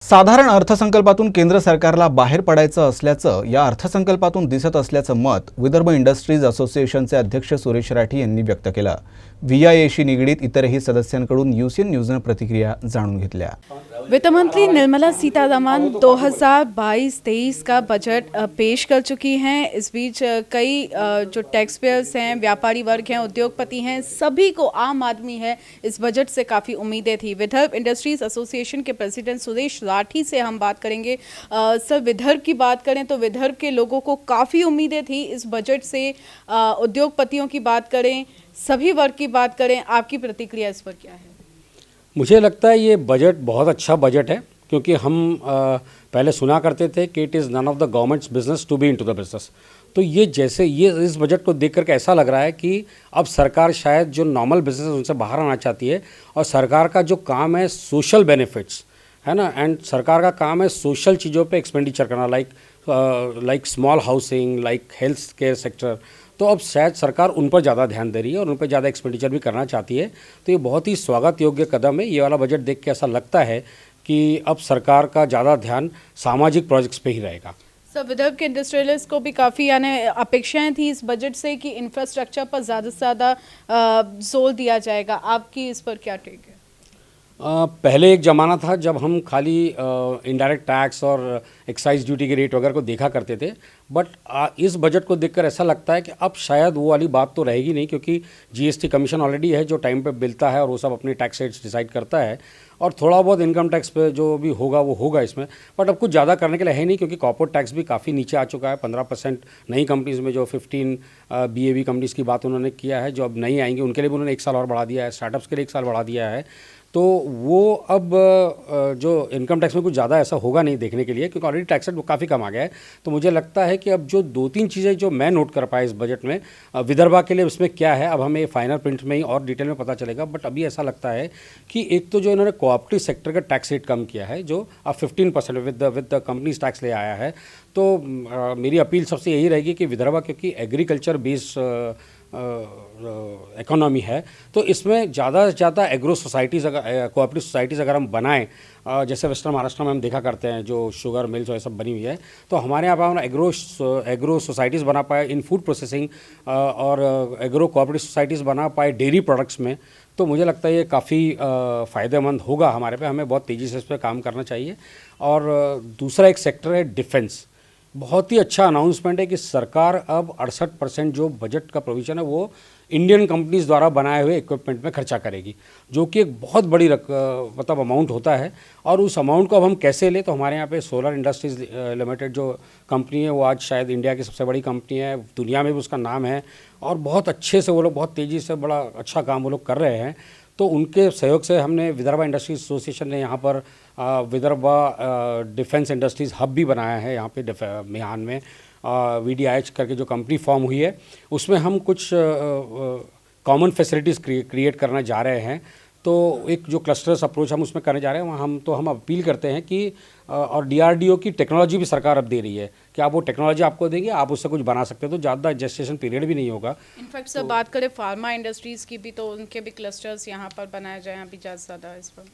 साधारण अर्थसंकल्पातून केंद्र सरकारला बाहेर पडायचं असल्याचं या अर्थसंकल्पातून दिसत असल्याचं मत विदर्भ इंडस्ट्रीज असोसिएशनचे अध्यक्ष सुरेश राठी यांनी व्यक्त केलं। व्हीआयएशी निगडीत इतरही सदस्यांकडून यूसीएन न्यूजने प्रतिक्रिया जाणून घेतल्या। वित्त मंत्री निर्मला सीतारमण 2022-23 का बजट पेश कर चुकी हैं। इस बीच कई जो टैक्स पेयर्स हैं, व्यापारी वर्ग हैं, उद्योगपति हैं, सभी को, आम आदमी है, इस बजट से काफ़ी उम्मीदें थी। विदर्भ इंडस्ट्रीज एसोसिएशन के प्रेसिडेंट सुरेश राठी से हम बात करेंगे। सर, विदर्भ की बात करें तो विदर्भ के लोगों को काफ़ी उम्मीदें थी इस बजट से। उद्योगपतियों की बात करें, सभी वर्ग की बात करें, आपकी प्रतिक्रिया इस पर क्या है? मुझे लगता है ये बजट बहुत अच्छा बजट है, क्योंकि हम पहले सुना करते थे कि it is none of the government's business to be into the business. तो ये इस बजट को देख करके ऐसा लग रहा है कि अब सरकार शायद जो नॉर्मल बिजनेस है उनसे बाहर आना चाहती है, और सरकार का जो काम है सोशल बेनिफिट्स है ना, एंड सरकार का काम है सोशल चीज़ों पे एक्सपेंडिचर करना, like small housing, like health care sector. तो अब शायद सरकार उन पर ज़्यादा ध्यान दे रही है और उन पर ज़्यादा एक्सपेंडिचर भी करना चाहती है। तो ये बहुत ही स्वागत योग्य कदम है। ये वाला बजट देख के ऐसा लगता है कि अब सरकार का ज़्यादा ध्यान सामाजिक प्रोजेक्ट्स पे ही रहेगा। सर, विदर्भ के इंडस्ट्रियलिस्ट को भी काफ़ी अपेक्षाएं थी इस बजट से कि इंफ्रास्ट्रक्चर पर ज़्यादा से ज़्यादा जोर दिया जाएगा। आपकी इस पर क्या टेक है? पहले एक ज़माना था जब हम खाली इनडायरेक्ट टैक्स और एक्साइज ड्यूटी के रेट वगैरह को देखा करते थे, बट इस बजट को देखकर ऐसा लगता है कि अब शायद वो वाली बात तो रहेगी नहीं, क्योंकि जीएसटी कमीशन ऑलरेडी है जो टाइम पे मिलता है और वो सब अपने टैक्स रेट्स डिसाइड करता है, और थोड़ा बहुत इनकम टैक्स पे जो भी होगा वो होगा इसमें। बट अब कुछ ज़्यादा करने के लिए है नहीं, क्योंकि कॉर्पोरेट टैक्स भी काफ़ी नीचे आ चुका है। 15% नई कंपनीज़ में, जो 15 बीएवी कंपनीज़ की बात उन्होंने किया है, जो अब नहीं आएंगी उनके लिए भी उन्होंने 1 साल और बढ़ा दिया है, स्टार्टअप्स के लिए 1 साल बढ़ा दिया है। तो वो अब जो इनकम टैक्स में कुछ ज़्यादा ऐसा होगा नहीं देखने के लिए, क्योंकि ऑलरेडी टैक्स रेट काफ़ी कम आ गया है। तो मुझे लगता है कि अब जो 2-3 चीज़ें जो मैं नोट कर पाया इस बजट में, विदर्भा के लिए उसमें क्या है, अब हमें फाइनल प्रिंट में ही और डिटेल में पता चलेगा। बट अभी ऐसा लगता है कि एक तो जो इन्होंने कोऑपरेटिव सेक्टर का टैक्स रेट कम किया है, जो अब 15% विद द कंपनीज टैक्स ले आया है। तो मेरी अपील सबसे यही रहेगी कि विदर्भा, क्योंकि एग्रीकल्चर बेस्ड इकोनॉमी है, तो इसमें ज़्यादा से ज़्यादा एग्रो सोसाइटीज़, अगर कोऑपरेटिव सोसाइटीज़ अगर हम बनाएं, जैसे वेस्टर्न महाराष्ट्र में हम देखा करते हैं जो शुगर मिल्स और ये सब बनी हुई है, तो हमारे यहाँ पर हम एग्रो सोसाइटीज़ बना पाए इन फूड प्रोसेसिंग, और एग्रो कोऑपरेटिव सोसाइटीज़ बना पाए डेयरी प्रोडक्ट्स में। तो मुझे लगता है ये काफ़ी फ़ायदेमंद होगा हमारे पे। हमें बहुत तेज़ी से इस पर काम करना चाहिए। और दूसरा एक सेक्टर है डिफेंस। बहुत ही अच्छा अनाउंसमेंट है कि सरकार अब 68% जो बजट का प्रोविज़न है वो इंडियन कंपनीज़ द्वारा बनाए हुए इक्विपमेंट में खर्चा करेगी, जो कि एक बहुत बड़ी मतलब अमाउंट होता है। और उस अमाउंट को अब हम कैसे लें, तो हमारे यहाँ पे सोलर इंडस्ट्रीज़ लिमिटेड जो कंपनी है, वो आज शायद इंडिया की सबसे बड़ी कंपनी है, दुनिया में भी उसका नाम है, और बहुत अच्छे से वो लोग बहुत तेज़ी से बड़ा अच्छा काम वो लोग कर रहे हैं। तो उनके सहयोग से हमने विदर्भा इंडस्ट्रीज एसोसिएशन ने यहाँ पर विदर्भा डिफेंस इंडस्ट्रीज़ हब भी बनाया है यहाँ पे मिहान में। VDIH करके जो कंपनी फॉर्म हुई है, उसमें हम कुछ कॉमन फैसिलिटीज़ क्रिएट करना जा रहे हैं। तो एक जो क्लस्टर्स अप्रोच हम उसमें करने जा रहे हैं, वहाँ हम अपील करते हैं कि और DRDO की टेक्नोलॉजी भी सरकार अब दे रही है कि आप वो टेक्नोलॉजी आपको देंगे, आप उससे कुछ बना सकते हो, तो ज़्यादा जेस्टेशन पीरियड भी नहीं होगा। इनफैक्ट सर, बात करें फार्मा इंडस्ट्रीज़ की भी, तो उनके भी क्लस्टर्स यहाँ पर बनाए जाएँ अभी ज़्यादा इस पर।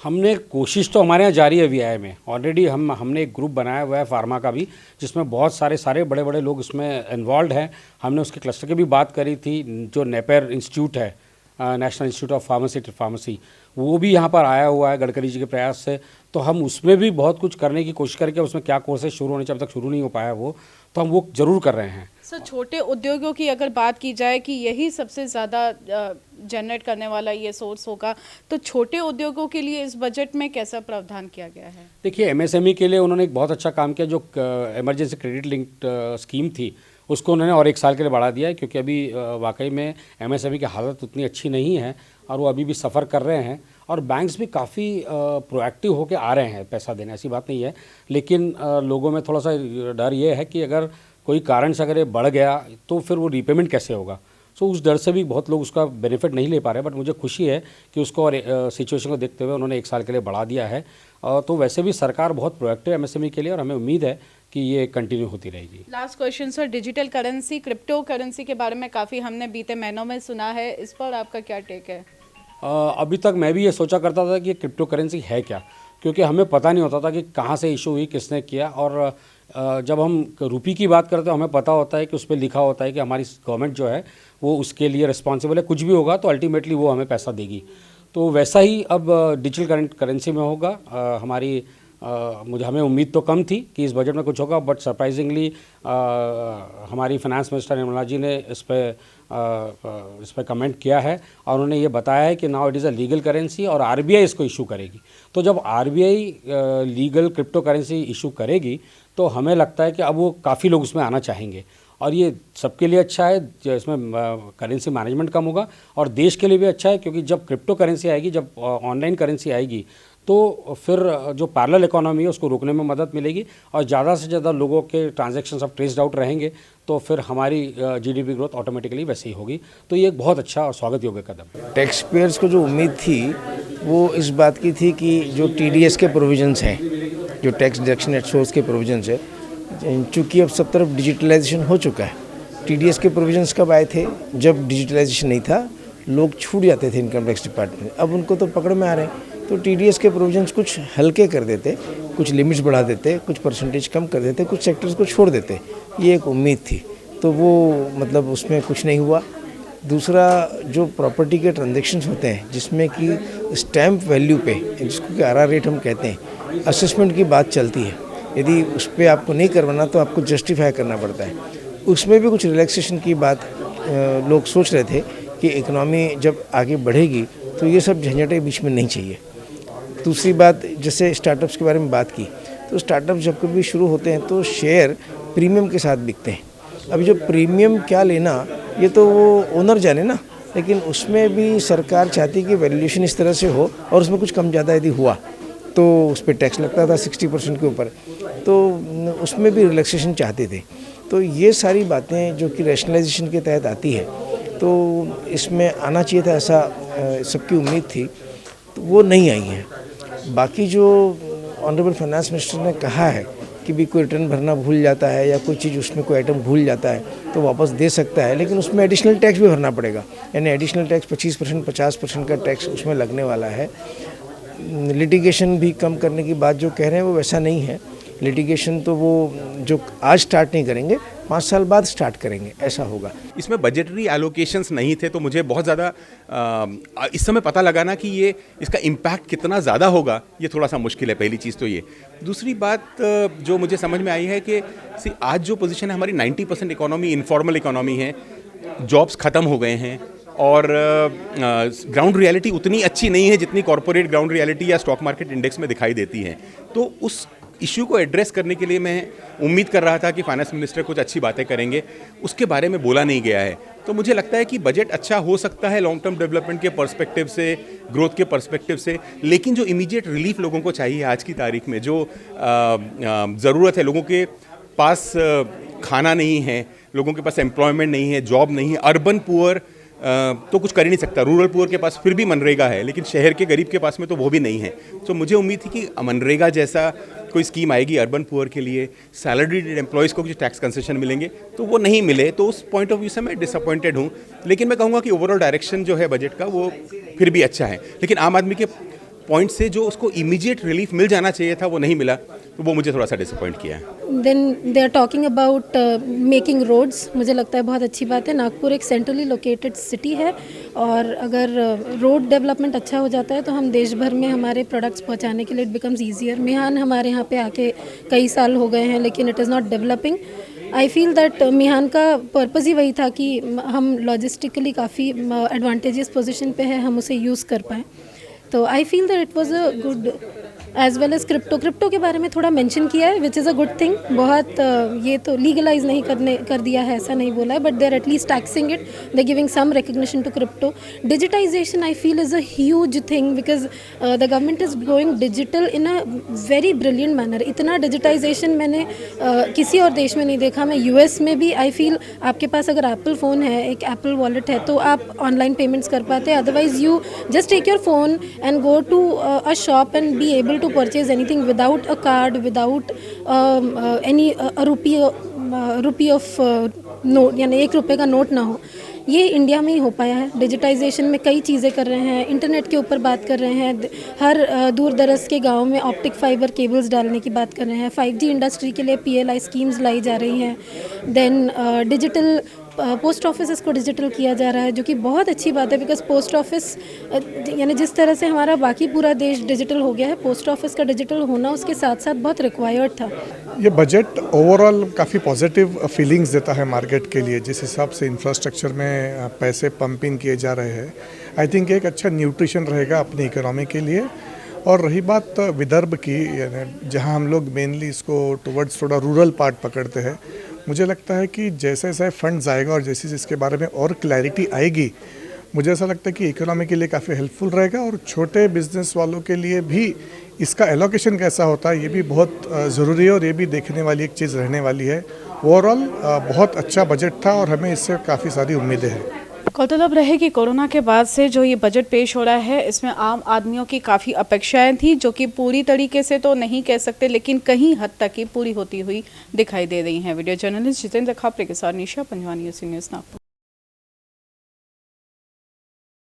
हमने कोशिश तो हमारे यहाँ जारी है VI में ऑलरेडी। हमने एक ग्रुप बनाया हुआ है फार्मा का भी, जिसमें बहुत सारे बड़े बड़े लोग उसमें इन्वॉल्व हैं। हमने उसके क्लस्टर की भी बात करी थी। जो नेपेर इंस्टीट्यूट है, नेशनल इंस्टीट्यूट ऑफ फार्मेसी, वो भी यहाँ पर आया हुआ है गडकरी जी के प्रयास से। तो हम उसमें भी बहुत कुछ करने की कोशिश करके, उसमें क्या कोर्सेज शुरू होने चाहिए, अब तक शुरू नहीं हो पाया वो, तो हम वो ज़रूर कर रहे हैं। सर, छोटे उद्योगों की अगर बात की जाए कि यही सबसे ज़्यादा जनरेट करने वाला ये सोर्स होगा, तो छोटे उद्योगों के लिए इस बजट में कैसा प्रावधान किया गया है? देखिए, MSME के लिए उन्होंने एक बहुत अच्छा काम किया। जो इमरजेंसी क्रेडिट लिंक्ड स्कीम थी, उसको उन्होंने और 1 साल के लिए बढ़ा दिया है, क्योंकि अभी वाकई में MSME की हालत उतनी अच्छी नहीं है और वो अभी भी सफ़र कर रहे हैं। और बैंक्स भी काफ़ी प्रोएक्टिव होकर आ रहे हैं पैसा देने, ऐसी बात नहीं है। लेकिन लोगों में थोड़ा सा डर ये है कि अगर कोई कारण से अगर ये बढ़ गया तो फिर वो रीपेमेंट कैसे होगा। सो उस डर से भी बहुत लोग उसका बेनिफिट नहीं ले पा रहे। बट मुझे खुशी है कि उसको और सिचुएशन को देखते हुए उन्होंने 1 साल के लिए बढ़ा दिया है। तो वैसे भी सरकार बहुत प्रोएक्टिव MSME के लिए, और हमें उम्मीद है कि ये कंटिन्यू होती रहेगी। Last question sir, digital currency, crypto currency के बारे में काफ़ी हमने बीते महीनों में सुना है, इस पर आपका क्या टेक है? अभी तक मैं भी ये सोचा करता था कि क्रिप्टो करेंसी है क्या, क्योंकि हमें पता नहीं होता था कि कहाँ से इशू हुई, किसने किया। और जब हम रुपये की बात करते हैं हमें पता होता है कि उस पर लिखा होता है कि हमारी गवर्नमेंट जो है वो उसके लिए रिस्पॉन्सिबल है, कुछ भी होगा तो अल्टीमेटली वो हमें पैसा देगी। तो वैसा ही अब डिजिटल करेंसी में होगा। हमें उम्मीद तो कम थी कि इस बजट में कुछ होगा, बट सरप्राइजिंगली हमारी फाइनेंस मिनिस्टर निर्मला जी ने इस पर कमेंट किया है और उन्होंने ये बताया है कि now it is a legal currency और आरबीआई इसको इशू करेगी। तो जब RBI legal crypto currency issue करेगी तो हमें लगता है कि अब वो काफ़ी लोग उसमें आना चाहेंगे और ये सबके लिए अच्छा है, इसमें करेंसी मैनेजमेंट कम होगा और देश के लिए भी अच्छा है, क्योंकि जब क्रिप्टो करेंसी आएगी, जब ऑनलाइन करेंसी आएगी तो फिर जो पैरेलल इकोनॉमी है उसको रोकने में मदद मिलेगी और ज़्यादा से ज़्यादा लोगों के ट्रांजैक्शन सब ट्रेस्ड आउट रहेंगे, तो फिर हमारी जीडीपी ग्रोथ ऑटोमेटिकली वैसे ही होगी। तो ये एक बहुत अच्छा और स्वागत योग्य कदम है। टैक्स पेयर्स को जो उम्मीद थी वो इस बात की थी कि जो टीडीएस के प्रोविजंस हैं, जो टैक्स डिडक्शन एट सोर्स के प्रोविजंस है, चूँकि अब सब तरफ डिजिटलाइजेशन हो चुका है। टीडीएस के प्रोविजंस कब आए थे? जब डिजिटलाइजेशन नहीं था, लोग छूट जाते थे इनकम टैक्स डिपार्टमेंट, अब उनको तो पकड़ में आ रहे हैं। तो टीडीएस के प्रोविजंस कुछ हल्के कर देते, कुछ लिमिट्स बढ़ा देते, कुछ परसेंटेज कम कर देते, कुछ सेक्टर्स को छोड़ देते, ये एक उम्मीद थी। तो वो मतलब उसमें कुछ नहीं हुआ। दूसरा, जो प्रॉपर्टी के ट्रांजैक्शंस होते हैं जिसमें कि स्टैम्प वैल्यू पे, जिसको कि आरआर रेट हम कहते हैं, असेसमेंट की बात चलती है, यदि उस पर आपको नहीं करवाना तो आपको जस्टिफाई करना पड़ता है, उसमें भी कुछ रिलैक्सेशन की बात लोग सोच रहे थे कि इकोनॉमी जब आगे बढ़ेगी तो ये सब झंझटें बीच में नहीं चाहिए। दूसरी बात, जैसे स्टार्टअप्स के बारे में बात की, तो स्टार्टअप जब कभी शुरू होते हैं तो शेयर प्रीमियम के साथ बिकते हैं। अभी जो प्रीमियम क्या लेना ये तो वो ओनर जाने ना, लेकिन उसमें भी सरकार चाहती कि वैल्यूएशन इस तरह से हो और उसमें कुछ कम ज़्यादा यदि हुआ तो उस पर टैक्स लगता था 60% के ऊपर, तो उसमें भी रिलैक्सेशन चाहते थे। तो ये सारी बातें जो कि रैशनलाइजेशन के तहत आती है, तो इसमें आना चाहिए था, ऐसा सबकी उम्मीद थी, तो वो नहीं आई है। बाकी जो ऑनरेबल फाइनेंस मिनिस्टर ने कहा है कि भी कोई रिटर्न भरना भूल जाता है या कोई चीज़ उसमें कोई आइटम भूल जाता है तो वापस दे सकता है, लेकिन उसमें एडिशनल टैक्स भी भरना पड़ेगा, यानी एडिशनल टैक्स 25% 50% का टैक्स उसमें लगने वाला है। लिटिगेशन भी कम करने की बात जो कह रहे हैं वो वैसा नहीं है। लिटिगेशन तो वो जो आज स्टार्ट नहीं करेंगे, 5 साल बाद स्टार्ट करेंगे, ऐसा होगा। इसमें बजटरी एलोकेशंस नहीं थे, तो मुझे बहुत ज़्यादा इस समय पता लगाना कि ये इसका इम्पैक्ट कितना ज़्यादा होगा, ये थोड़ा सा मुश्किल है, पहली चीज़ तो ये। दूसरी बात जो मुझे समझ में आई है कि आज जो पोजीशन है हमारी, 90% इकोनॉमी इनफॉर्मल इकोनॉमी है, जॉब्स ख़त्म हो गए हैं और ग्राउंड रियलिटी उतनी अच्छी नहीं है जितनी कॉरपोरेट ग्राउंड रियलिटी या स्टॉक मार्केट इंडेक्स में दिखाई देती है। तो उस इश्यू को एड्रेस करने के लिए मैं उम्मीद कर रहा था कि फाइनेंस मिनिस्टर कुछ अच्छी बातें करेंगे, उसके बारे में बोला नहीं गया है। तो मुझे लगता है कि बजट अच्छा हो सकता है लॉन्ग टर्म डेवलपमेंट के पर्सपेक्टिव से, ग्रोथ के पर्सपेक्टिव से, लेकिन जो इमीडिएट रिलीफ लोगों को चाहिए आज की तारीख में, जो ज़रूरत है, लोगों के पास खाना नहीं है, लोगों के पास एम्प्लॉयमेंट नहीं है, जॉब नहीं है, अर्बन पुअर तो कुछ कर ही नहीं सकता, रूरल पुअर के पास फिर भी मनरेगा है, लेकिन शहर के गरीब के पास में तो वो भी नहीं है। तो मुझे उम्मीद थी कि मनरेगा जैसा कोई स्कीम आएगी अर्बन पुअर के लिए, सैलरीड एम्प्लॉयज़ को कुछ टैक्स कंसेशन मिलेंगे, तो वो नहीं मिले। तो उस पॉइंट ऑफ व्यू से मैं डिसअपॉइंटेड हूँ, लेकिन मैं कहूँगा कि ओवरऑल डायरेक्शन जो है बजट का वो फिर भी अच्छा है। लेकिन आम आदमी के पॉइंट से जो उसको इमीडिएट रिलीफ मिल जाना चाहिए था वो नहीं मिला, तो वो मुझे थोड़ा सा डिसअपॉइंट किया है। Then they are talking about making roads, मुझे लगता है बहुत अच्छी बात है। नागपुर एक सेंट्रली लोकेटेड सिटी है और अगर रोड डेवलपमेंट अच्छा हो जाता है तो हम देश भर में हमारे प्रोडक्ट्स पहुंचाने के लिए इट बिकम्स ईजियर। मिहान हमारे यहाँ पे आके कई साल हो गए हैं, लेकिन it is not developing. I feel that मिहान का पर्पज़ ही वही था कि हम लॉजिस्टिकली काफ़ी एडवांटेजियस पोजिशन पे है, हम उसे यूज़ कर पाएँ। तो I feel that it was a good, as well as crypto के बारे में थोड़ा मेंशन किया है, which is a good thing. बहुत ये तो लीगलाइज नहीं कर दिया है, ऐसा नहीं बोला है, but they are at least taxing it, they giving some recognition to crypto. Digitization I feel is a huge thing because the government is going digital in a very brilliant manner. इतना digitization मैंने किसी और देश में नहीं देखा। मैं US में भी आई फील आपके पास अगर एप्पल फ़ोन है, एक एप्पल वॉलेट है, तो आप ऑनलाइन पेमेंट्स कर पाते हैं। Otherwise you just take your phone and go to a shop and be able to purchase anything without a card, without any a rupee of note, यानी 1 रुपये का नोट ना हो। ये इंडिया में ही हो पाया है। डिजिटाइजेशन में कई चीज़ें कर रहे हैं, इंटरनेट के ऊपर बात कर रहे हैं, हर दूर दराज के गाँव में ऑप्टिक फाइबर केबल्स डालने की बात कर रहे हैं, 5G इंडस्ट्री के लिए PLI स्कीम्स लाई जा रही हैं, देन डिजिटल पोस्ट ऑफिस को डिजिटल किया जा रहा है, जो कि बहुत अच्छी बात है, बिकॉज पोस्ट ऑफिस यानी जिस तरह से हमारा बाकी पूरा देश डिजिटल हो गया है, पोस्ट ऑफिस का डिजिटल होना उसके साथ साथ बहुत रिक्वायर्ड था। ये बजट ओवरऑल काफ़ी पॉजिटिव फीलिंग्स देता है मार्केट के लिए। जिस हिसाब से इंफ्रास्ट्रक्चर में पैसे पंप इन किए जा रहे हैं, आई थिंक एक अच्छा न्यूट्रिशन रहेगा अपनी इकोनॉमी के लिए। और रही बात विदर्भ की, यानी जहाँ हम लोग मेनली इसको टुवर्ड्स थोड़ा रूरल पार्ट पकड़ते हैं, मुझे लगता है कि जैसे जैसे फंड्स आएगा और जैसे इसके बारे में और क्लैरिटी आएगी, मुझे ऐसा लगता है कि इकोनॉमी के लिए काफ़ी हेल्पफुल रहेगा। और छोटे बिजनेस वालों के लिए भी इसका एलोकेशन कैसा होता है, ये भी बहुत ज़रूरी है और ये भी देखने वाली एक चीज़ रहने वाली है। ओवरऑल बहुत अच्छा बजट था और हमें इससे काफ़ी सारी उम्मीदें हैं। गौरतलब रहे कि कोरोना के बाद से जो ये बजट पेश हो रहा है, इसमें आम आदमियों की काफ़ी अपेक्षाएं थी, जो कि पूरी तरीके से तो नहीं कह सकते, लेकिन कहीं हद तक ही पूरी होती हुई दिखाई दे रही हैं। वीडियो जर्नलिस्ट जितेंद्र खापरे के साथ निशा पंजवानी, न्यूज़ नागपुर।